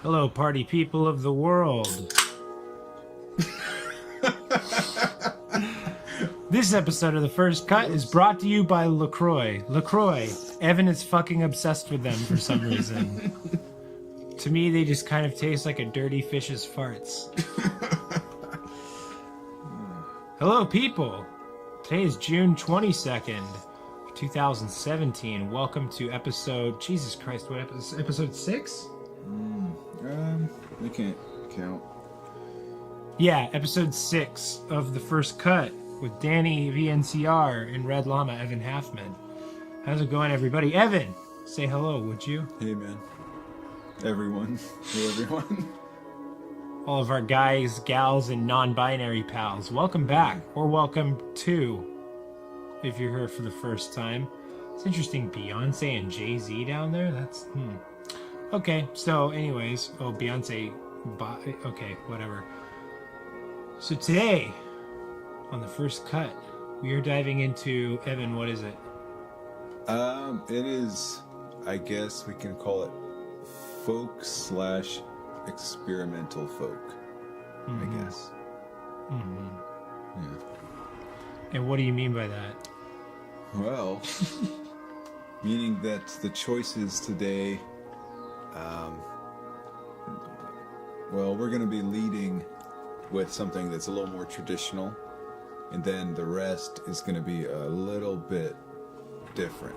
Hello, party people of the world. This episode of The First Cut is brought to you by LaCroix. LaCroix. Evan is fucking obsessed with them for some reason. To me, they just kind of taste like a dirty fish's farts. Hello, people. Today is June 22nd, 2017. Welcome to episode... Jesus Christ, what episode? Episode 6? We can't count. Yeah, episode 6 of The First Cut with DannyVNCR and Red Llama, Evan Halfmann. How's it going, everybody? Evan, say hello, would you? Hey, man. Everyone. Hey, everyone. All of our guys, gals, and non-binary pals, welcome back, or welcome to, if you're here for the first time. It's interesting, Beyonce and Jay-Z down there? That's, Okay, so anyways, Beyonce, okay, whatever. So today, on The First Cut, we are diving into, Evan, what is it? It is, I guess we can call it folk / experimental folk, I guess. Yeah. And what do you mean by that? Well, meaning that the choices today, we're going to be leading with something that's a little more traditional, and then the rest is going to be a little bit different.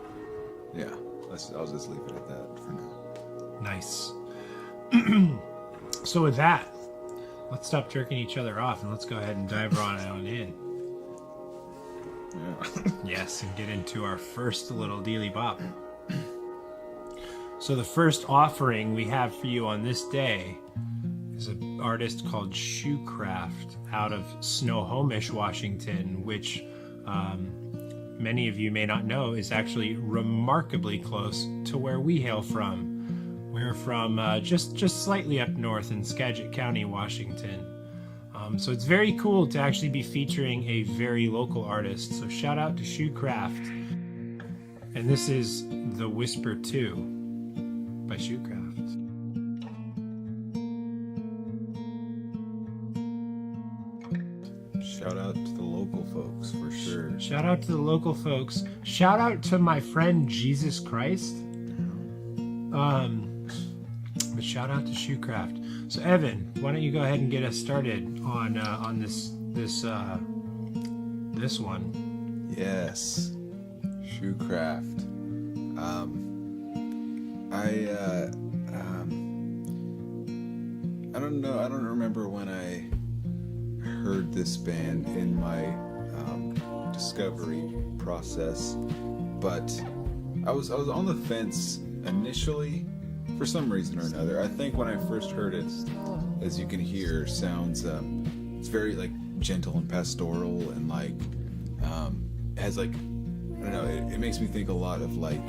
Yeah, I'll just leave it at that for now. Nice. So with that, let's stop jerking each other off and let's go ahead and dive right on in. Yeah. Yes, and get into our first little dealy bop. So the first offering we have for you on this day is an artist called Shoecraft out of Snohomish, Washington, which many of you may not know is actually remarkably close to where we hail from. We're from just slightly up north in Skagit County, Washington. So it's very cool to actually be featuring a very local artist. So shout out to Shoecraft. And this is The Whisper 2 by Shoecraft. Shout out to the local folks, for sure. Shout out to the local folks. Shout out to my friend Jesus Christ. But shout out to Shoecraft. So Evan, why don't you go ahead and get us started on this one? Yes, Shoecraft. I don't know. I don't remember when I heard this band in my discovery process, but I was on the fence initially for some reason or another. I think when I first heard it, as you can hear, sounds it's very like gentle and pastoral and like has like, I don't know, it makes me think a lot of like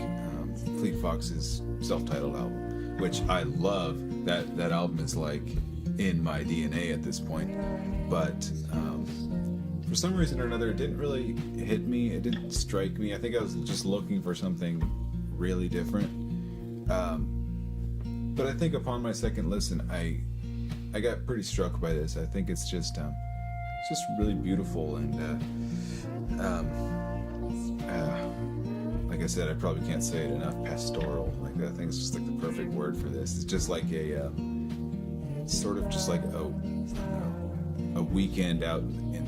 Fleet Fox's self-titled album, which I love. That album is like in my DNA at this point, but for some reason or another it didn't really hit me. It didn't strike me. I think I was just looking for something really different, but I think upon my second listen I got pretty struck by this. I think it's just really beautiful and like I said, I probably can't say it enough, pastoral. Like that thing's just like the perfect word for this. It's just like a sort of just like a weekend out in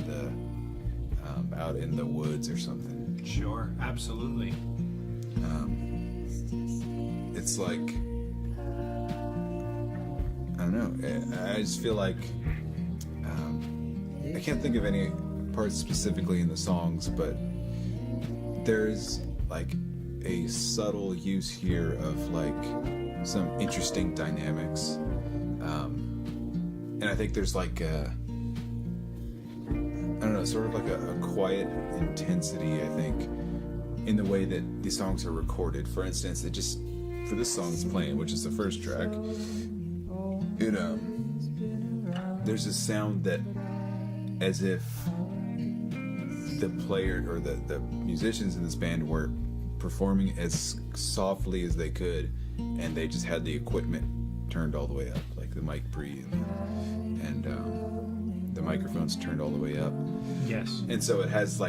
the woods or something. Sure, absolutely. It's like, I don't know. I just feel like I can't think of any parts specifically in the songs, but there's like a subtle use here of like some interesting dynamics, and I think there's like I don't know, sort of like a quiet intensity, I think, in the way that these songs are recorded. For instance, it just, for this song it's playing, which is the first track, it there's a sound that, as if the player or the musicians in this band were performing as softly as they could, and they just had the equipment turned all the way up. the mic pre and the microphone's turned all the way up. Yes. And so it has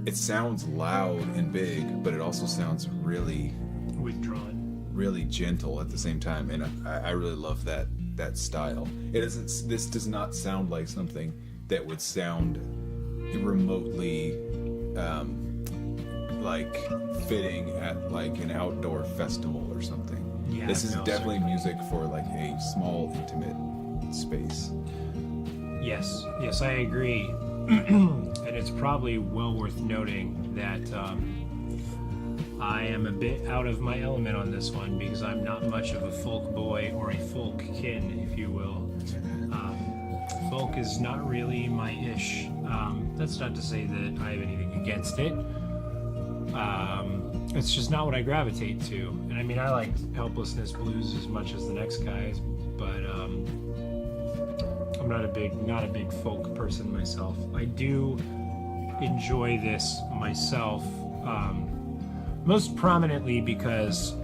it sounds loud and big, but it also sounds really withdrawn, really gentle at the same time. And I really love that style. This does not sound like something that would sound remotely fitting at an outdoor festival or something. Yeah, this is definitely music for a small, intimate space. Yes, I agree. And it's probably well worth noting that I am a bit out of my element on this one because I'm not much of a folk boy or a folk kin, if you will. Folk is not really my ish. That's not to say that I have anything against it. It's just not what I gravitate to. And I mean, I like Helplessness Blues as much as the next guys, but I'm not a big folk person myself. I do enjoy this myself, most prominently because,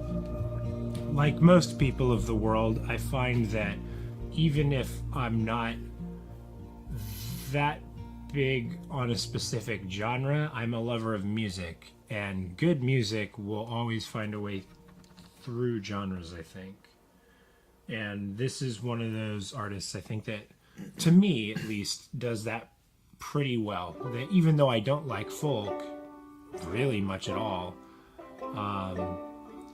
like most people of the world, I find that even if I'm not that big on a specific genre, I'm a lover of music, and good music will always find a way through genres, I think. And this is one of those artists, I think, that, to me at least, does that pretty well. That even though I don't like folk really much at all,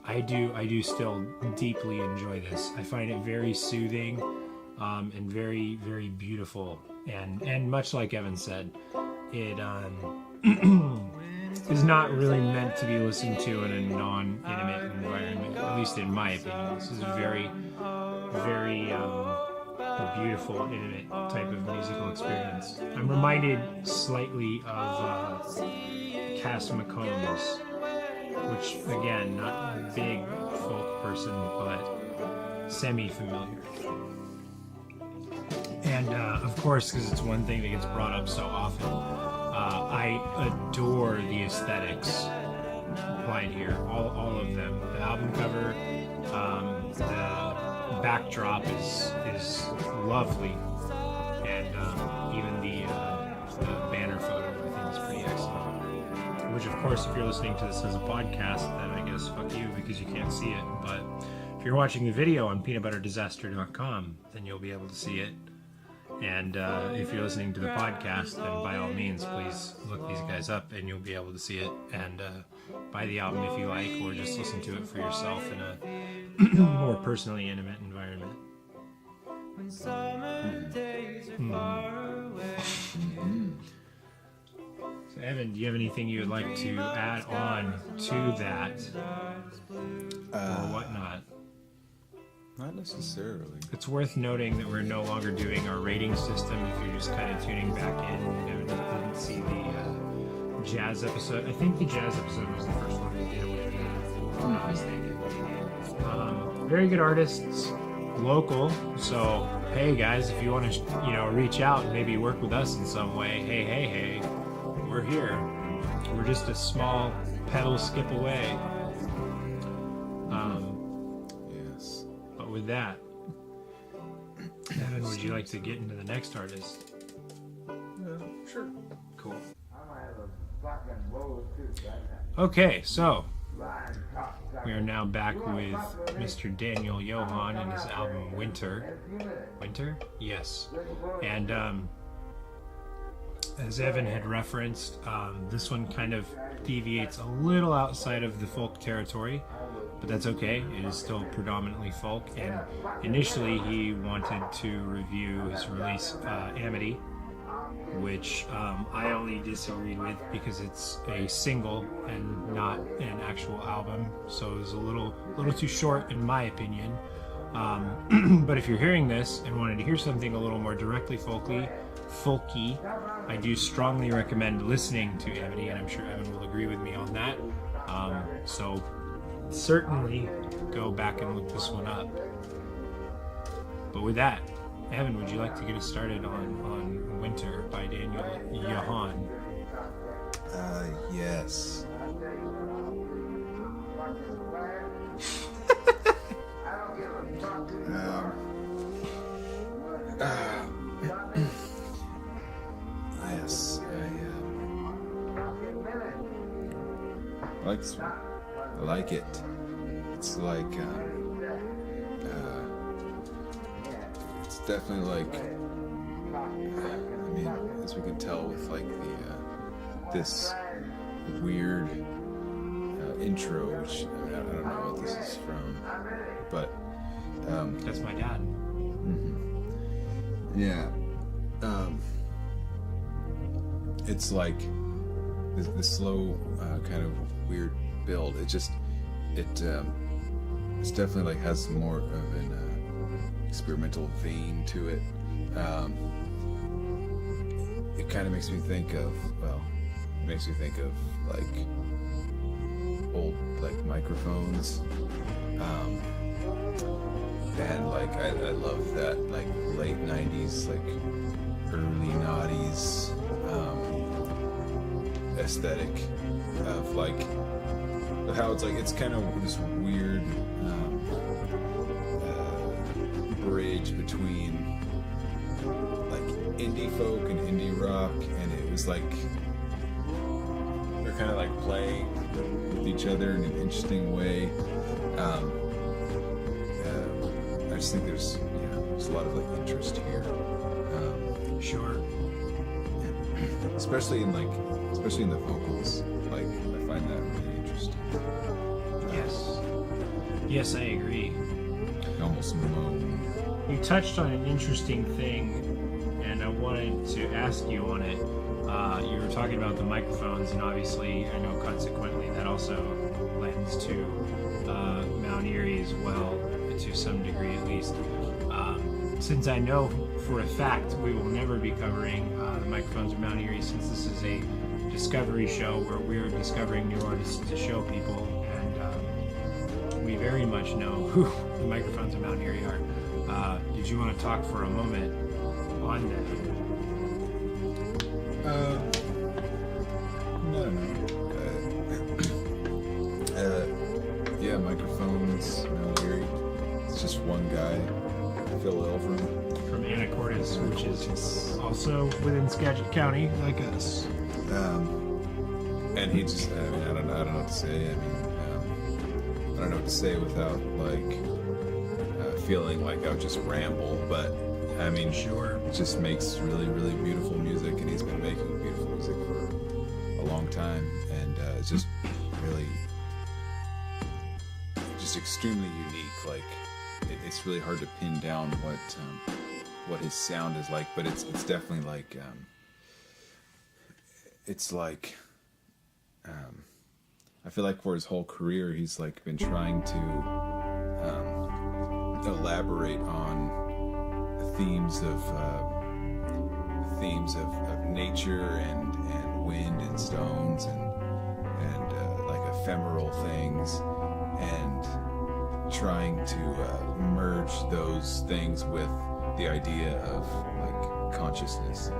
I do still deeply enjoy this. I find it very soothing, and very, very beautiful. And much like Evan said, it is not really meant to be listened to in a non-intimate environment, at least in my opinion. This is a very, very beautiful, intimate type of musical experience. I'm reminded slightly of Cass McCombs, which, again, not a big folk person, but semi-familiar. And, of course, because it's one thing that gets brought up so often, I adore the aesthetics applied here, all of them. The album cover, the backdrop is lovely, and even the banner photo, I think, is pretty excellent. Which, of course, if you're listening to this as a podcast, then I guess fuck you, because you can't see it. But if you're watching the video on peanutbutterdisaster.com, then you'll be able to see it. And if you're listening to the podcast, then by all means, please look these guys up and you'll be able to see it and buy the album if you like, or just listen to it for yourself in a more personally intimate environment. So Evan, do you have anything you would like to add on to that or whatnot? Not necessarily. It's worth noting that we're no longer doing our rating system. If you're just kind of tuning back in and didn't see the jazz episode. I think the jazz episode was the first one we did with, if I'm not mistaken. Very good artists, local. So, hey guys, if you want to, reach out and maybe work with us in some way, hey, we're here. We're just a small pedal skip away. With that, Evan, would you like to get into the next artist? Sure. Cool. Okay, so we are now back with Mr. Daniel Johann and his album Winter. Winter? Yes. And as Evan had referenced, this one kind of deviates a little outside of the folk territory, but that's okay. It is still predominantly folk, and initially he wanted to review his release, Amity, which I only disagreed with because it's a single and not an actual album, so it was a little too short in my opinion. But if you're hearing this and wanted to hear something a little more directly folky, I do strongly recommend listening to Amity, and I'm sure Evan will agree with me on that. So certainly go back and look this one up. But with that, Evan, would you like to get us started on Winter by Daniel Johann? Yes. like this one. I like it. It's like, it's definitely like, I mean, as we can tell with like this weird intro, which I don't know what this is from, but That's my dad. Mm-hmm. Yeah. It's like this slow kind of weird build. It's definitely like has more of an experimental vein to it. It kind of makes me think of like old like microphones. And like I love that like late 90s, like early 90s aesthetic of like how it's like, it's kind of this weird bridge between like indie folk and indie rock, and it was like they're kind of like playing with each other in an interesting way. I just think there's a lot of like interest here. Sure. Especially in the vocals. Like I find that really interesting. Yes, I agree. Almost moan. You touched on an interesting thing, and I wanted to ask you on it. You were talking about the microphones, and obviously, I know consequently that also lends to Mount Erie as well, to some degree at least. Since I know for a fact we will never be covering the microphones of Mount Erie, since this is a discovery show where we're discovering new artists to show people, and we very much know who the microphones of Mount Erie are. Did you want to talk for a moment on that? No. Yeah, microphones, Mount Erie. It's just one guy, Phil Elverum. From Anacortes, which is also within Skagit County, like us. And he just, I mean, I don't know what to say. I mean, I don't know what to say without like feeling like I would just ramble, but I mean, sure, it just makes really, really beautiful music, and he's been making beautiful music for a long time, and it's just really, just extremely unique. Like, it's really hard to pin down what his sound is like, but it's definitely like, it's like, I feel like for his whole career, he's like been trying to elaborate on themes of nature and wind and stones and like ephemeral things, and trying to merge those things with the idea of like consciousness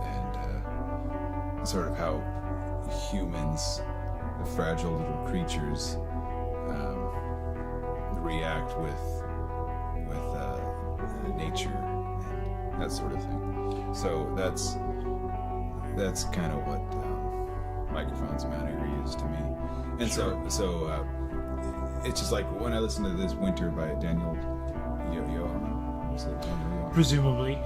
and sort of how humans, the fragile little creatures, react with nature and that sort of thing. So that's kind of what Microphones Mount Erie is to me. And so it's just like when I listen to this Winter by Daniel presumably.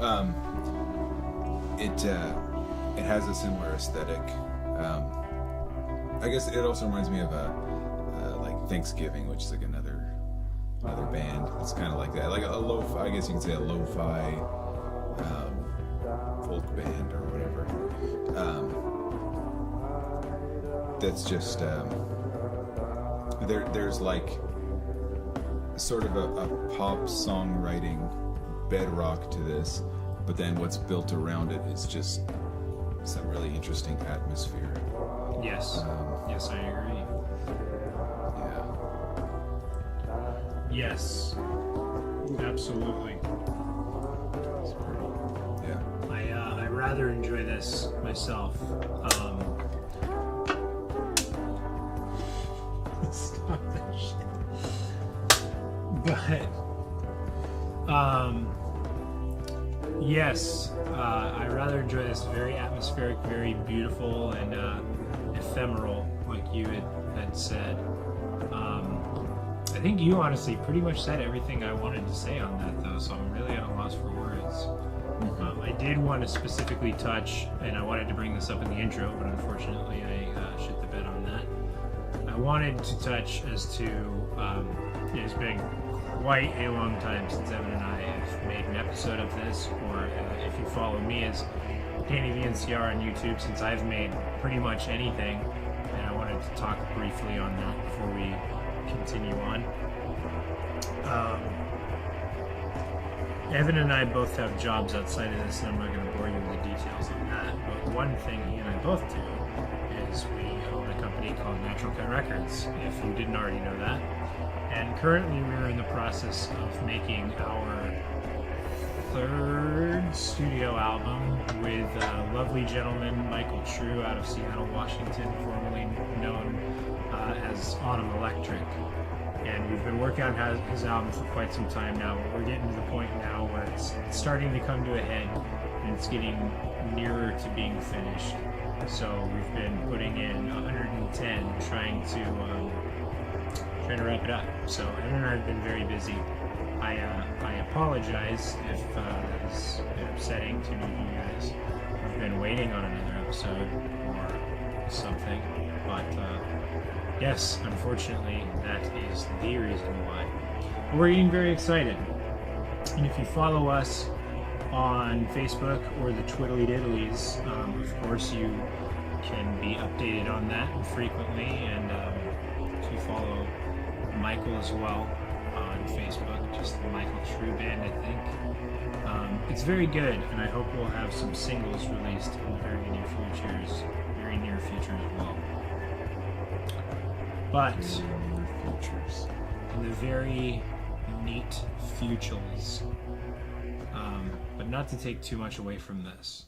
It has a similar aesthetic. I guess it also reminds me of like Thanksgiving, which is like another band. It's kind of like that, like a I guess you could say a lo-fi folk band or whatever. That's just there's like sort of a pop songwriting bedrock to this, but then what's built around it is just some really interesting atmosphere. Yes. Yes, I agree. Yeah. Yes. Absolutely. Yeah. I rather enjoy this myself. Stop that shit. But yes, I rather enjoy this. Very atmospheric, very beautiful, and ephemeral, like you had said. I think you honestly pretty much said everything I wanted to say on that, though, so I'm really at a loss for words. I did want to specifically touch, and I wanted to bring this up in the intro, but unfortunately I shit the bed on that. I wanted to touch as to, it's been quite a long time since Evan and I have made an episode of this, or if you follow me as DannyVNCR on YouTube, since I've made pretty much anything, and I wanted to talk briefly on that before we continue on. Evan and I both have jobs outside of this, and I'm not going to bore you with the details on that, but one thing he and I both do is we own a company called Natural Cut Records, if you didn't already know that. And currently we're in the process of making our third studio album with a lovely gentleman, Michael True, out of Seattle, Washington, formerly known as Autumn Electric. And we've been working on his album for quite some time now, but we're getting to the point now where it's starting to come to a head and it's getting nearer to being finished. So we've been putting in 110 trying to wrap it up. So Evan and I have been very busy. I apologize if that is a bit upsetting to any of you guys. We've been waiting on another episode or something, but yes, unfortunately, that is the reason why. But we're getting very excited. And if you follow us on Facebook or the Twiddly Diddlies, of course you can be updated on that frequently. And if you follow Michael as well on Facebook, just the Michael True Band, I think. It's very good, and I hope we'll have some singles released in the very near future as well. But in the very neat futures, but not to take too much away from this,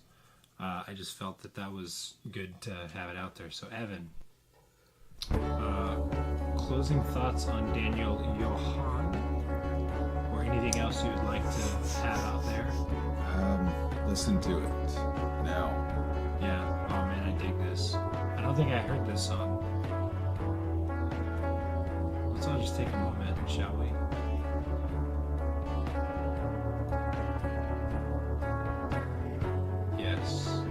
I just felt that was good to have it out there. So Evan, closing thoughts on Daniel Johann, or anything else you would like to have out there? Listen to it now. Yeah, oh man, I dig this. I don't think I heard this song. Let's all just take a moment, shall we? Yes.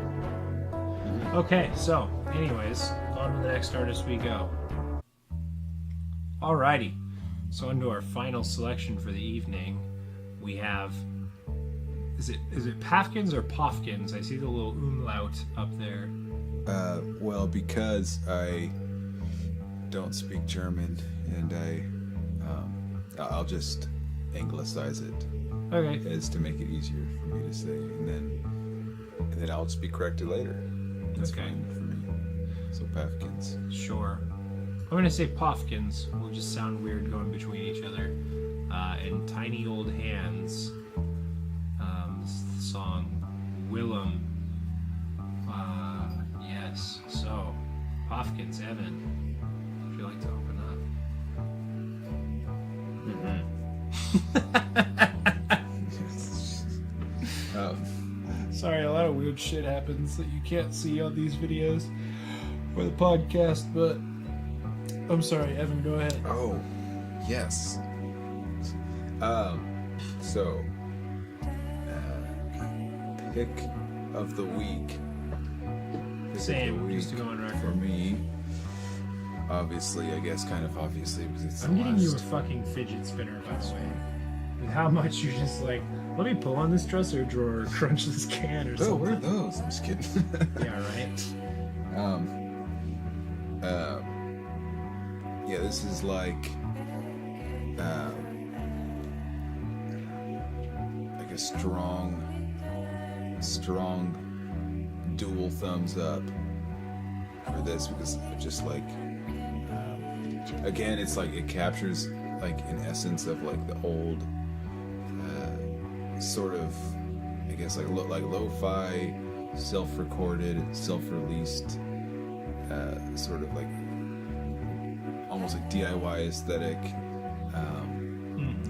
Okay, so, anyways, on to the next artist we go. Alrighty, so into our final selection for the evening, we have, is it Pafkins or Pofkins? I see the little umlaut up there. Well, because I don't speak German, and I'll just anglicize it. Okay. As to make it easier for me to say, and then I'll just be corrected later. That's fine for me. So Pafkins. Sure. I'm gonna say Pofkins. Will just sound weird going between each other. And Tiny Old Hands. This is the song Willem. Yes. So Pofkins, Evan, would you like to open up? Sorry, a lot of weird shit happens that you can't see on these videos or the podcast, but I'm sorry, Evan, go ahead. Oh, yes. So, pick of the week. Same, just to go on record. For me, obviously, I guess kind of obviously, because it's I'm getting you a fucking fidget spinner, by the way. With how much you're just like, let me pull on this dresser drawer, crunch this can or something. Oh, what are those? I'm just kidding. Yeah, right. Yeah, this is like a strong dual thumbs up for this, because just like again, it's like it captures like an essence of like the old sort of, I guess, like lo-fi, self-recorded, self-released sort of like almost like DIY aesthetic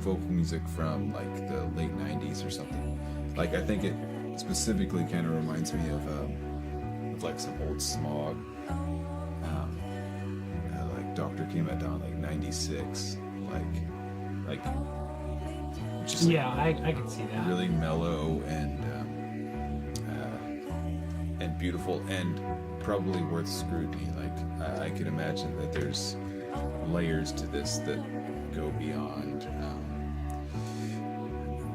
vocal music from like the late 90s or something. Like, I think it specifically kind of reminds me of like some old Smog, Doctor came out on like 96, like just like, yeah, I could see that. really mellow and beautiful and probably worth scrutiny. Like I could imagine that there's layers to this that go beyond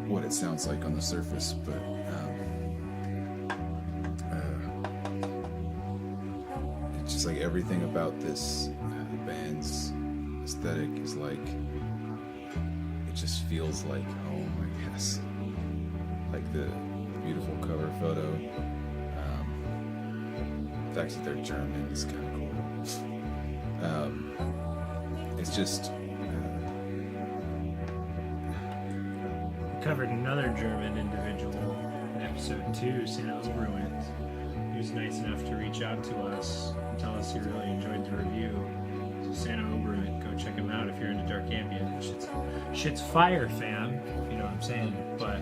what it sounds like on the surface, but it's just like everything about this band's aesthetic is like, it just feels like home, I guess. Like the beautiful cover photo, the fact that they're German is kind of cool. It's just Covered another German individual in episode 2, Santa Oberwitz. He was nice enough to reach out to us and tell us he really enjoyed the review. So Santa Oberwitz, go check him out if you're into dark ambient. Shit's fire, fam. You know what I'm saying? But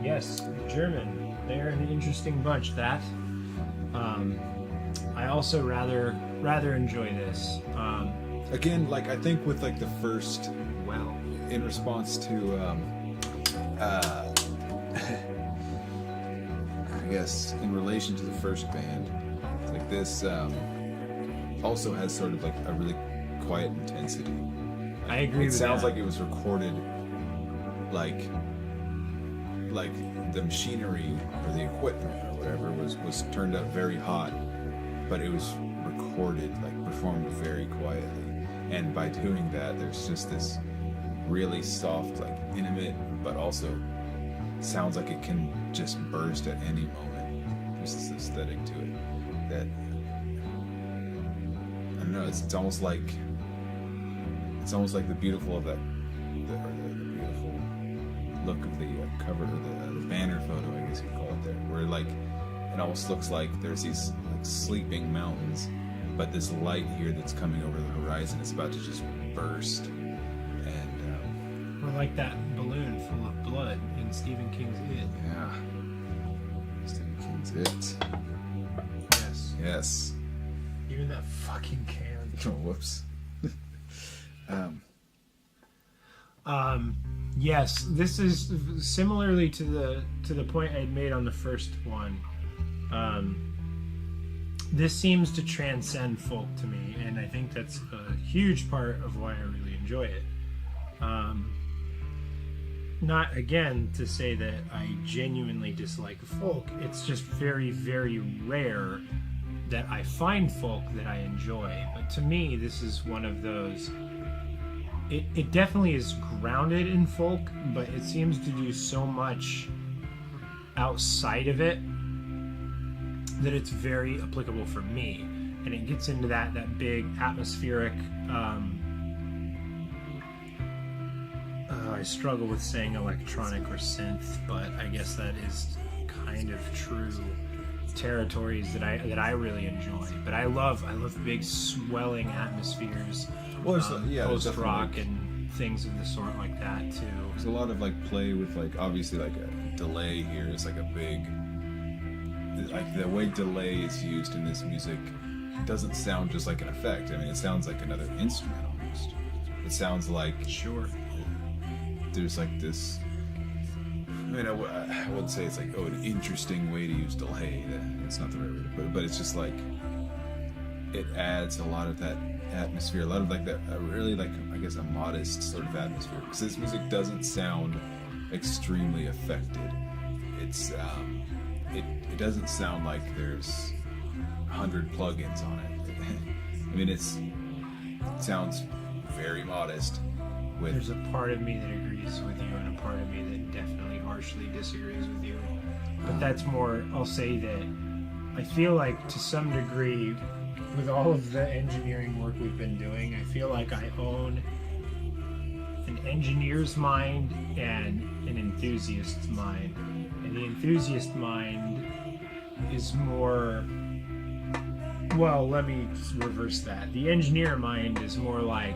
yes, German. They're an interesting bunch. That. I also rather enjoy this. again, like I think with like the first, Well, in response to I guess in relation to the first band, like this also has sort of like a really quiet intensity. I agree It with sounds that. like it was recorded like the machinery or the equipment or whatever was turned up very hot, but it was recorded, like performed very quietly. And by doing that, there's just this really soft, like intimate, but also sounds like it can just burst at any moment. There's this aesthetic to it that, I don't know, it's almost like the beautiful of that, the beautiful look of the cover, or the banner photo, I guess you call it there, where like it almost looks like there's these like sleeping mountains, but this light here that's coming over the horizon is about to just burst. And Or like that balloon full of blood in Stephen King's It. yeah, Stephen King's It. Yes. Yes. Even that fucking can. Oh, whoops. Yes, this is similarly to the point I had made on the first one. This seems to transcend folk to me, and I think that's a huge part of why I really enjoy it. Not again to say that I genuinely dislike folk. It's just very, very rare that I find folk that I enjoy. But to me, this is one of those. It definitely is grounded in folk, but it seems to do so much outside of it that it's very applicable for me. And it gets into that big atmospheric. I struggle with saying electronic or synth, but I guess that is kind of true territories that I really enjoy. But I love big swelling atmospheres. Well, there's Post definitely, rock like, and things of the sort like that too. there's a lot of like play with like obviously like a delay here is like a big, like the way delay is used in this music doesn't sound just like an effect. I mean, it sounds like another instrument almost. It sounds like Sure. there's like this. I mean, I wouldn't say it's like, oh, an interesting way to use delay. That's not the right way to put it, but it's just like it adds a lot of that atmosphere, a lot of like that really like, I guess, a modest sort of atmosphere, because this music doesn't sound extremely affected. It's it doesn't sound like there's 100 plugins on it. I mean, it sounds very modest. There's a part of me that agrees with you and a part of me that definitely harshly disagrees with you. But that's more, I'll say that I feel like to some degree, with all of the engineering work we've been doing, I feel like I own an engineer's mind and an enthusiast's mind. And the enthusiast mind is more, well, let me reverse that. The engineer mind is more like,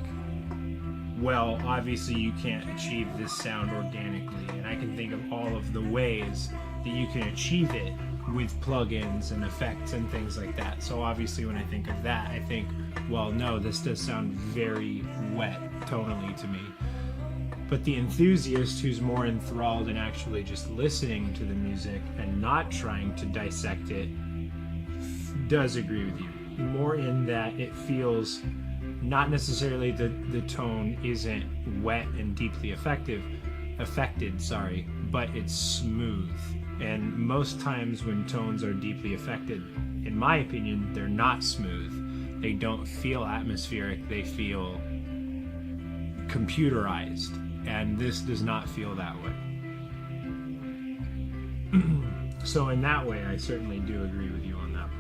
well, obviously you can't achieve this sound organically, and I can think of all of the ways that you can achieve it with plugins and effects and things like that. So obviously when I think of that, I think, well, no, this does sound very wet tonally to me. But the enthusiast who's more enthralled in actually just listening to the music and not trying to dissect it does agree with you. More in that it feels not necessarily the tone isn't wet and deeply affected, but it's smooth. And most times when tones are deeply affected, in my opinion, they're not smooth. They don't feel atmospheric, they feel computerized. And this does not feel that way. So in that way, I certainly do agree with you on that point.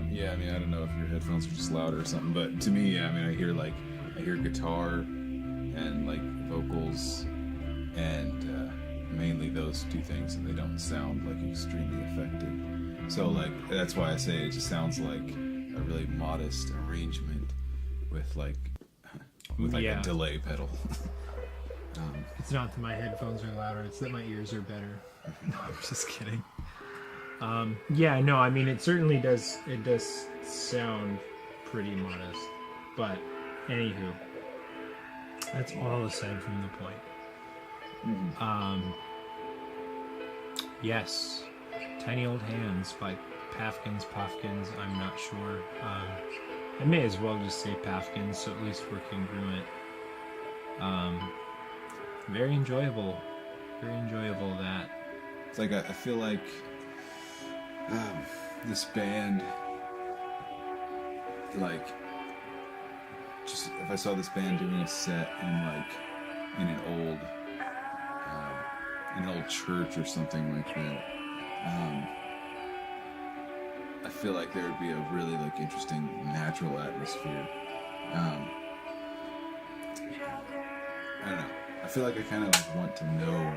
Yeah, I mean, I don't know if your headphones are just louder or something, but to me, I mean, I hear guitar and like vocals and mainly those two things, and they don't sound like extremely effective. So like that's why I say it just sounds like a really modest arrangement with like a delay pedal. It's not that my headphones are louder, it's that my ears are better. No, I'm just kidding. Yeah, no, I mean, it certainly does, it does sound pretty modest. But, anywho, that's all aside from the point. Yes, Tiny Old Hands by Pafkins, I'm not sure. I may as well just say Pafkins, so at least we're congruent. Very enjoyable that. It's like I feel like this band, like, just if I saw this band doing a set in an old church or something like that, I feel like there would be a really like interesting natural atmosphere. I don't know. I feel like I kind of want to know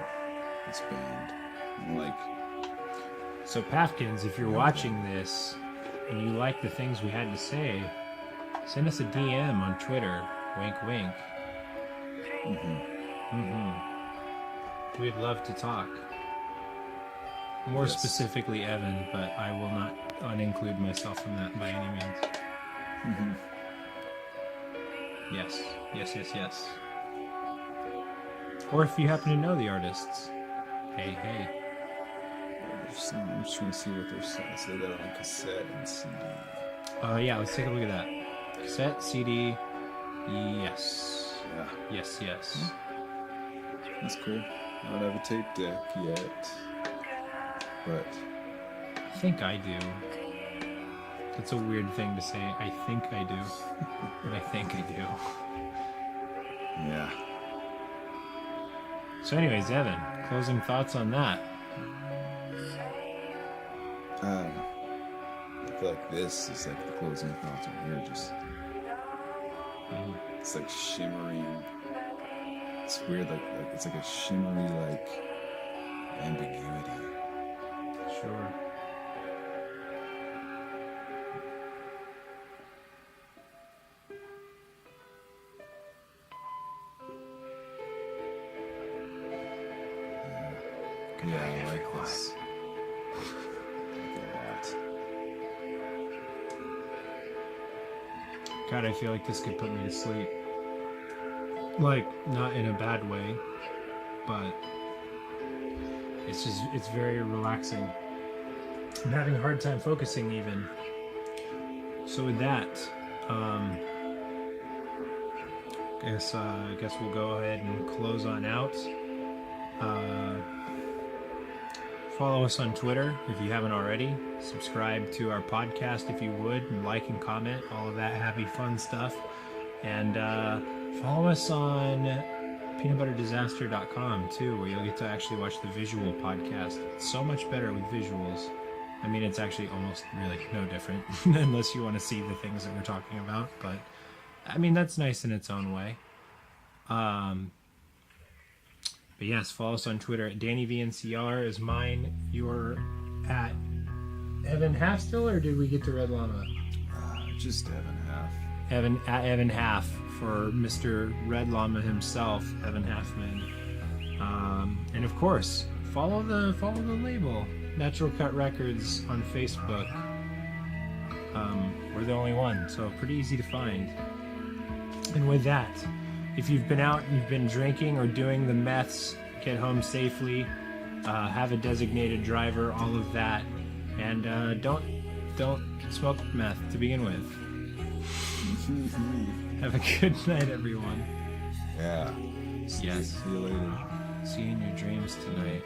this band. Like, so Pafkins, if you're watching this and you like the things we had to say, send us a DM on Twitter. Wink, wink. We'd love to talk. More specifically, Evan, but I will not uninclude myself from that by any means. Yes. Or if you happen to know the artists. Hey. I'm just trying to see what they're saying. So they got it on cassette and CD. Yeah, let's take a look at that. Cassette, CD, yes. Yeah. Yes. That's cool. I don't have a tape deck yet, but I think I do. That's a weird thing to say. I think I do. But I think I do. Yeah. So anyways, Evan, closing thoughts on that? I feel like this is like the closing thoughts right here. Just it's like shimmering. It's weird, like it's like a shimmery like ambiguity. Sure. Yeah, I like this. God, I feel like this could put me to sleep. Like, not in a bad way, but it's very relaxing. I'm having a hard time focusing even. So with that, I guess we'll go ahead and close on out. Follow us on Twitter if you haven't already. Subscribe to our podcast if you would, and like and comment, all of that happy fun stuff. And follow us on peanutbutterdisaster.com too, where you'll get to actually watch the visual podcast. It's so much better with visuals. I mean, it's actually almost really no different unless you want to see the things that we're talking about. But I mean, that's nice in its own way. But yes, follow us on Twitter at DannyVNCR is mine. You're at Evan Half still, or did we get to Red Llama? Just Evan Half. Evan Half for Mr. Red Llama himself, Evan Halfmann. And of course, follow the label, Natural Cut Records on Facebook. We're the only one, so pretty easy to find. And with that, if you've been out, you've been drinking or doing the meths, get home safely, have a designated driver, all of that, and don't smoke meth to begin with. Have a good night, everyone. Yeah. Yes. See you later. See you in your dreams tonight.